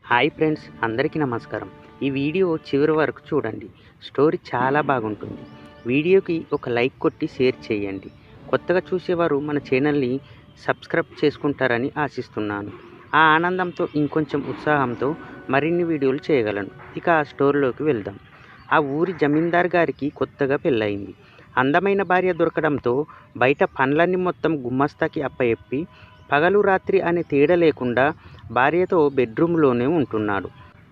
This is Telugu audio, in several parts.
హాయ్ ఫ్రెండ్స్, అందరికీ నమస్కారం. ఈ వీడియో చివరి వరకు చూడండి. స్టోరీ చాలా బాగుంటుంది. వీడియోకి ఒక లైక్ కొట్టి షేర్ చేయండి. కొత్తగా చూసేవారు మన ఛానల్ని సబ్స్క్రైబ్ చేసుకుంటారని ఆశిస్తున్నాను. ఆ ఆనందంతో ఇంకొంచెం ఉత్సాహంతో మరిన్ని వీడియోలు చేయగలను. ఇక ఆ స్టోరీలోకి వెళ్దాం. ఆ ఊరి జమీందార్ గారికి కొత్తగా పెళ్ళయింది. అందమైన భార్య దొరకడంతో బయట పనులన్నీ మొత్తం గుమ్మస్తాకి అప్పయెప్పి పగలు రాత్రి అనే తేడా లేకుండా భార్యతో బెడ్రూమ్లోనే ఉంటున్నాడు.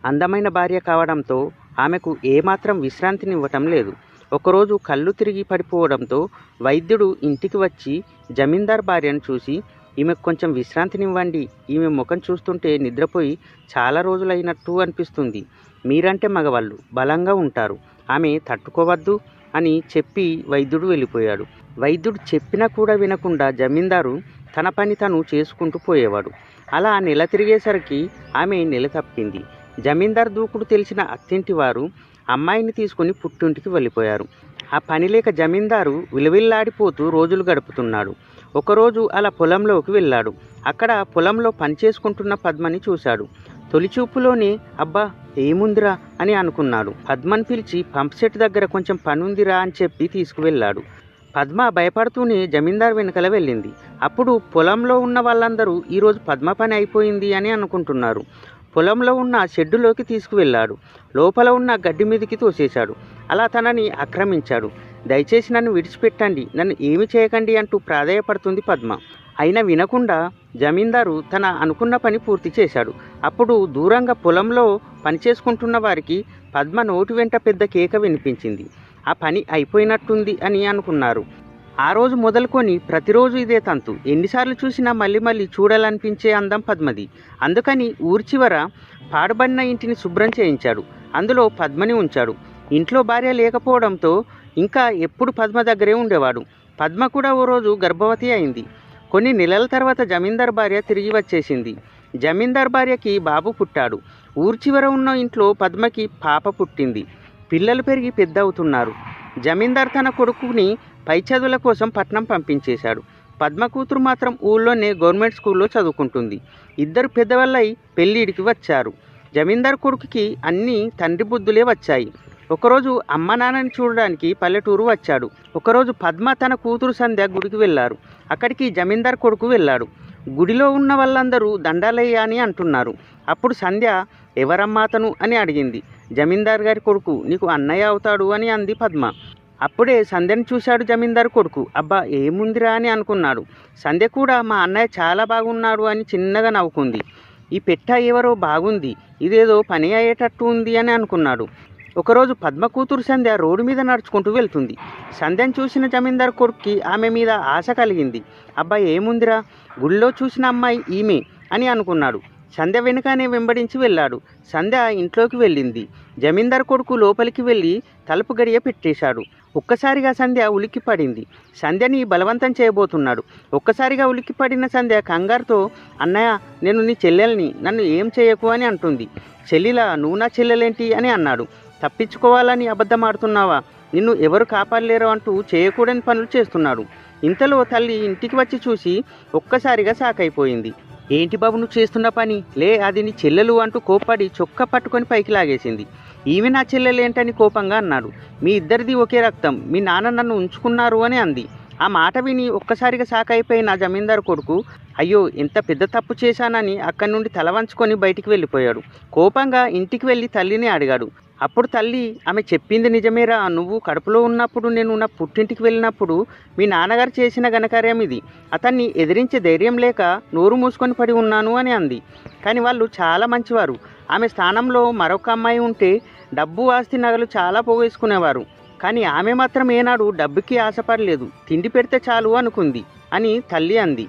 అందమైన భార్య కావడంతో ఆమెకు ఏమాత్రం విశ్రాంతినివ్వటం లేదు. ఒకరోజు కళ్ళు తిరిగి పడిపోవడంతో వైద్యుడు ఇంటికి వచ్చి జమీందార్ భార్యను చూసి, ఈమెకు కొంచెం విశ్రాంతినివ్వండి, ఈమె ముఖం చూస్తుంటే నిద్రపోయి చాలా రోజులైనట్టు అనిపిస్తుంది. మీరంటే మగవాళ్ళు బలంగా ఉంటారు, ఆమె తట్టుకోవద్దు అని చెప్పి వైద్యుడు వెళ్ళిపోయాడు. వైద్యుడు చెప్పినా కూడా వినకుండా జమీందారు తన పని తను చేసుకుంటూ పోయేవాడు. అలా నెల తిరిగేసరికి ఆమె నెల తప్పింది. జమీందార్ దూకుడు తెలిసిన అత్తింటి వారు అమ్మాయిని తీసుకుని పుట్టింటికి వెళ్ళిపోయారు. ఆ పని లేక జమీందారు విలవిల్లాడిపోతూ రోజులు గడుపుతున్నాడు. ఒకరోజు అలా పొలంలోకి వెళ్ళాడు. అక్కడ పొలంలో పని చేసుకుంటున్న పద్మని చూశాడు. తొలిచూపులోనే అబ్బా ఏముందిరా అని అనుకున్నాడు. పద్మని పిలిచి పంప్ సెట్ దగ్గర కొంచెం పనుందిరా అని చెప్పి తీసుకువెళ్ళాడు. పద్మ భయపడుతూనే జమీందార్ వెనుకల వెళ్ళింది. అప్పుడు పొలంలో ఉన్న వాళ్ళందరూ ఈరోజు పద్మ పని అయిపోయింది అని అనుకుంటున్నారు. పొలంలో ఉన్న షెడ్డులోకి తీసుకువెళ్ళాడు. లోపల ఉన్న గడ్డి మీదకి తోసేశాడు. అలా తనని ఆక్రమించాడు. దయచేసి నన్ను విడిచిపెట్టండి, నన్ను ఏమి చేయకండి అంటూ ప్రాధేయపడుతుంది పద్మ. అయినా వినకుండా జమీందారు తన అనుకున్న పని పూర్తి చేశాడు. అప్పుడు దూరంగా పొలంలో పనిచేసుకుంటున్న వారికి పద్మ నోటి వెంట పెద్ద కేక వినిపించింది. ఆ పని అయిపోయినట్టుంది అని అనుకున్నారు. ఆ రోజు మొదలుకొని ప్రతిరోజు ఇదే తంతు. ఎన్నిసార్లు చూసినా మళ్ళీ మళ్ళీ చూడాలనిపించే అందం పద్మది. అందుకని ఊరి చివర పాడుబడిన ఇంటిని శుభ్రం చేయించాడు. అందులో పద్మని ఉంచాడు. ఇంట్లో భార్య లేకపోవడంతో ఇంకా ఎప్పుడు పద్మ దగ్గరే ఉండేవాడు. పద్మ కూడా ఓ రోజు గర్భవతి అయింది. కొన్ని నెలల తర్వాత జమీందార్ భార్య తిరిగి వచ్చేసింది. జమీందార్ భార్యకి బాబు పుట్టాడు. ఊరి చివర ఉన్న ఇంట్లో పద్మకి పాప పుట్టింది. పిల్లలు పెరిగి పెద్ద అవుతున్నారు. జమీందార్ తన కొడుకుని పై చదువుల కోసం పట్నం పంపించేశాడు. పద్మ కూతురు మాత్రం ఊళ్ళోనే గవర్నమెంట్ స్కూల్లో చదువుకుంటుంది. ఇద్దరు పెద్దవాళ్ళై పెళ్ళిడికి వచ్చారు. జమీందార్ కొడుకుకి అన్నీ తండ్రి బుద్ధులే వచ్చాయి. ఒకరోజు అమ్మ నాన్నని చూడడానికి పల్లెటూరు వచ్చాడు. ఒకరోజు పద్మ తన కూతురు సంధ్య గుడికి వెళ్ళారు. అక్కడికి జమీందార్ కొడుకు వెళ్ళాడు. గుడిలో ఉన్న వాళ్ళందరూ దండాలయ్య అని అంటున్నారు. అప్పుడు సంధ్య ఎవరమ్మా అతను అని అడిగింది. జమీందార్ గారి కొడుకు, నీకు అన్నయ్య అవుతాడు అని అంది పద్మ. అప్పుడే సంధ్యను చూశాడు జమీందార్ కొడుకు. అబ్బా ఏముందిరా అని అనుకున్నాడు. సంధ్య కూడా మా అన్నయ్య చాలా బాగున్నాడు అని చిన్నగా నవ్వుకుంది. ఈ పెట్ట ఎవరో బాగుంది, ఇదేదో పని అయ్యేటట్టు ఉంది అని అనుకున్నాడు. ఒకరోజు పద్మ కూతురు సంధ్య రోడ్డు మీద నడుచుకుంటూ వెళ్తుంది. సంధ్యను చూసిన జమీందార్ కొడుక్కి ఆమె మీద ఆశ కలిగింది. అబ్బా ఏముందిరా, గుళ్ళో చూసిన అమ్మాయి ఈమె అని అనుకున్నాడు. సంధ్య వెనుకనే వెంబడించి వెళ్ళాడు. సంధ్య ఇంట్లోకి వెళ్ళింది. జమీందార్ కొడుకు లోపలికి వెళ్ళి తలుపు గడియ పెట్టేశాడు. ఒక్కసారిగా సంధ్య ఉలిక్కి పడింది. సంధ్యని బలవంతం చేయబోతున్నాడు. ఒక్కసారిగా ఉలిక్కి పడిన సంధ్య కంగారుతో, అన్నయ్య నేను నీ చెల్లెల్ని, నన్ను ఏం చేయకు అని అంటుంది. చెల్లిలా, నువ్వు నా చెల్లెలేంటి అని అన్నాడు. తప్పించుకోవాలని అబద్ధమాడుతున్నావా, నిన్ను ఎవరు కాపాడలేరు అంటూ చేయకూడని పనులు చేస్తున్నాడు. ఇంతలో తల్లి ఇంటికి వచ్చి చూసి ఒక్కసారిగా షాకైపోయింది. ఏంటి బాబు నువ్వు చేస్తున్న పని, లే అది నీ చెల్లెలు అంటూ కోప్పడి చొక్కా పట్టుకొని పైకి లాగేసింది. ఈమె నా చెల్లెలేంటని కోపంగా అన్నాడు. మీ ఇద్దరిది ఒకే రక్తం, మీ నాన్న నన్ను ఉంచుకున్నారు అని అంది. ఆ మాట విని ఒక్కసారిగా షాకైపోయిన జమీందార్ కొడుకు అయ్యో ఎంత పెద్ద తప్పు చేశానని అక్కడి నుండి తల వంచుకొని బయటికి వెళ్ళిపోయాడు. కోపంగా ఇంటికి వెళ్ళి తల్లిని అడిగాడు. అప్పుడు తల్లి, ఆమె చెప్పింది నిజమేరా, నువ్వు కడుపులో ఉన్నప్పుడు నేను నా పుట్టింటికి వెళ్ళినప్పుడు మీ నాన్నగారు చేసిన ఘనకార్యం ఇది. అతన్ని ఎదిరించే ధైర్యం లేక నోరు మూసుకొని పడి ఉన్నాను అని అంది. కానీ వాళ్ళు చాలా మంచివారు. ఆమె స్థానంలో మరొక అమ్మాయి ఉంటే డబ్బు ఆస్తి నగలు చాలా పోగేసుకునేవారు. కానీ ఆమె మాత్రం ఏనాడు డబ్బుకి ఆశపడలేదు, తిండి పెడితే చాలు అనుకుంది అని తల్లి అంది.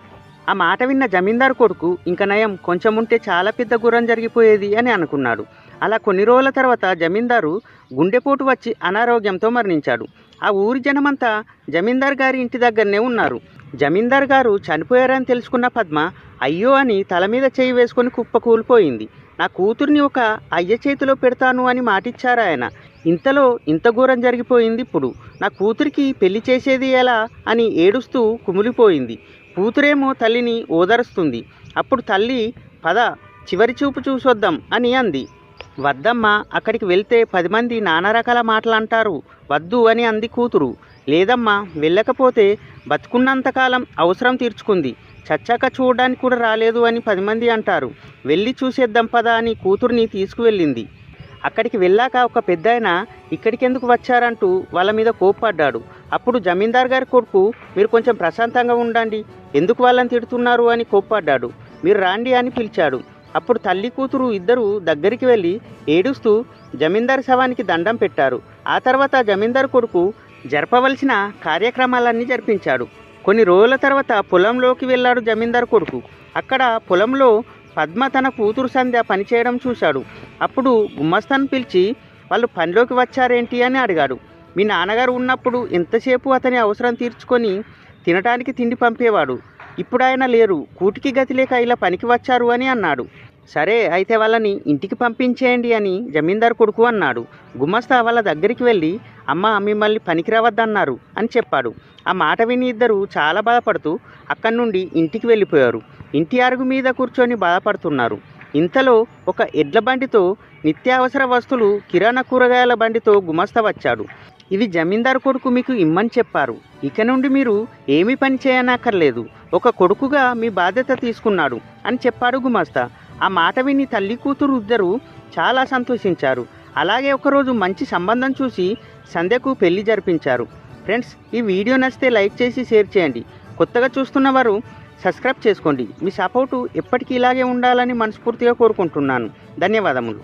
ఆ మాట విన్న జమీందార్ కొడుకు ఇంక నయం, కొంచెం ఉంటే చాలా పెద్ద గుర్రం జరిగిపోయేది అని అనుకున్నాడు. అలా కొన్ని రోజుల తర్వాత జమీందారు గుండెపోటు వచ్చి అనారోగ్యంతో మరణించాడు. ఆ ఊరి జనమంతా జమీందార్ గారి ఇంటి దగ్గరనే ఉన్నారు. జమీందార్ గారు చనిపోయారని తెలుసుకున్న పద్మ అయ్యో అని తల మీద చేయి వేసుకొని కుప్పకూలిపోయింది. నా కూతుర్ని ఒక అయ్య చేతిలో పెడతాను అని మాటిచ్చారు ఆయన. ఇంతలో ఇంత ఘోరం జరిగిపోయింది. ఇప్పుడు నా కూతురికి పెళ్లి చేసేది ఎలా అని ఏడుస్తూ కుమిలిపోయింది. కూతురేమో తల్లిని ఓదరుస్తుంది. అప్పుడు తల్లి, పద చివరి చూపు చూసొద్దాం అని అంది. వద్దమ్మా, అక్కడికి వెళ్తే 10 మంది నానా రకాల మాటలు అంటారు, వద్దు అని అంది కూతురు. లేదమ్మా, వెళ్ళకపోతే బతుకున్నంతకాలం అవసరం తీర్చుకుంది, చచ్చాక చూడడానికి కూడా రాలేదు అని 10 మంది అంటారు, వెళ్ళి చూసేద్దాం పదా అని కూతుర్ని తీసుకువెళ్ళింది. అక్కడికి వెళ్ళాక ఒక పెద్దాయన ఇక్కడికి ఎందుకు వచ్చారంటూ వాళ్ళ మీద కోప్పడ్డాడు. అప్పుడు జమీందార్ గారి కొడుకు, మీరు కొంచెం ప్రశాంతంగా ఉండండి, ఎందుకు వాళ్ళని తిడుతున్నారు అని కోప్పడ్డాడు. మీరు రాండి అని పిలిచాడు. అప్పుడు తల్లి కూతురు ఇద్దరు దగ్గరికి వెళ్ళి ఏడుస్తూ జమీందార్ శవానికి దండం పెట్టారు. ఆ తర్వాత జమీందార్ కొడుకు జరపవలసిన కార్యక్రమాలన్నీ జరిపించాడు. కొన్ని రోజుల తర్వాత పొలంలోకి వెళ్ళాడు జమీందార్ కొడుకు. అక్కడ పొలంలో పద్మ తన కూతురు సంధ్య పనిచేయడం చూశాడు. అప్పుడు గుమస్తాను పిలిచి, వాళ్ళు పనిలోకి వచ్చారేంటి అని అడిగాడు. మీ నాన్నగారు ఉన్నప్పుడు ఎంతసేపు అతని అవసరం తీర్చుకొని తినడానికి తిండి పంపేవాడు, ఇప్పుడు ఆయన లేరు, కూటికి గతి లేక ఇలా పనికి వచ్చారు అని అన్నాడు. సరే అయితే వాళ్ళని ఇంటికి పంపించేయండి అని జమీందార్ కొడుకు అన్నాడు. గుమస్తా వాళ్ళ దగ్గరికి వెళ్ళి, అమ్మ మిమ్మల్ని పనికి రావద్దన్నారు అని చెప్పాడు. ఆ మాట విని ఇద్దరు చాలా బాధపడుతూ అక్కడి నుండి ఇంటికి వెళ్ళిపోయారు. ఇంటి అరుగు మీద కూర్చొని బాధపడుతున్నారు. ఇంతలో ఒక ఎడ్ల బండితో నిత్యావసర వస్తువులు కిరాణా కూరగాయల బండితో గుమస్తా వచ్చాడు. ఇవి జమీందారు కొడుకు మీకు ఇమ్మని చెప్పారు, ఇక నుండి మీరు ఏమీ పని చేయనక్కర్లేదు, ఒక కొడుకుగా మీ బాధ్యత తీసుకున్నాడు అని చెప్పాడు గుమస్తా. ఆ మాట విని తల్లి కూతురు ఇద్దరు చాలా సంతోషించారు. అలాగే ఒకరోజు మంచి సంబంధం చూసి సంధ్యకు పెళ్లి జరిపించారు. ఫ్రెండ్స్, ఈ వీడియో నచ్చితే లైక్ చేసి షేర్ చేయండి. కొత్తగా చూస్తున్న వారు సబ్స్క్రైబ్ చేసుకోండి. మీ సపోర్టు ఎప్పటికీ ఇలాగే ఉండాలని మనస్ఫూర్తిగా కోరుకుంటున్నాను. ధన్యవాదములు.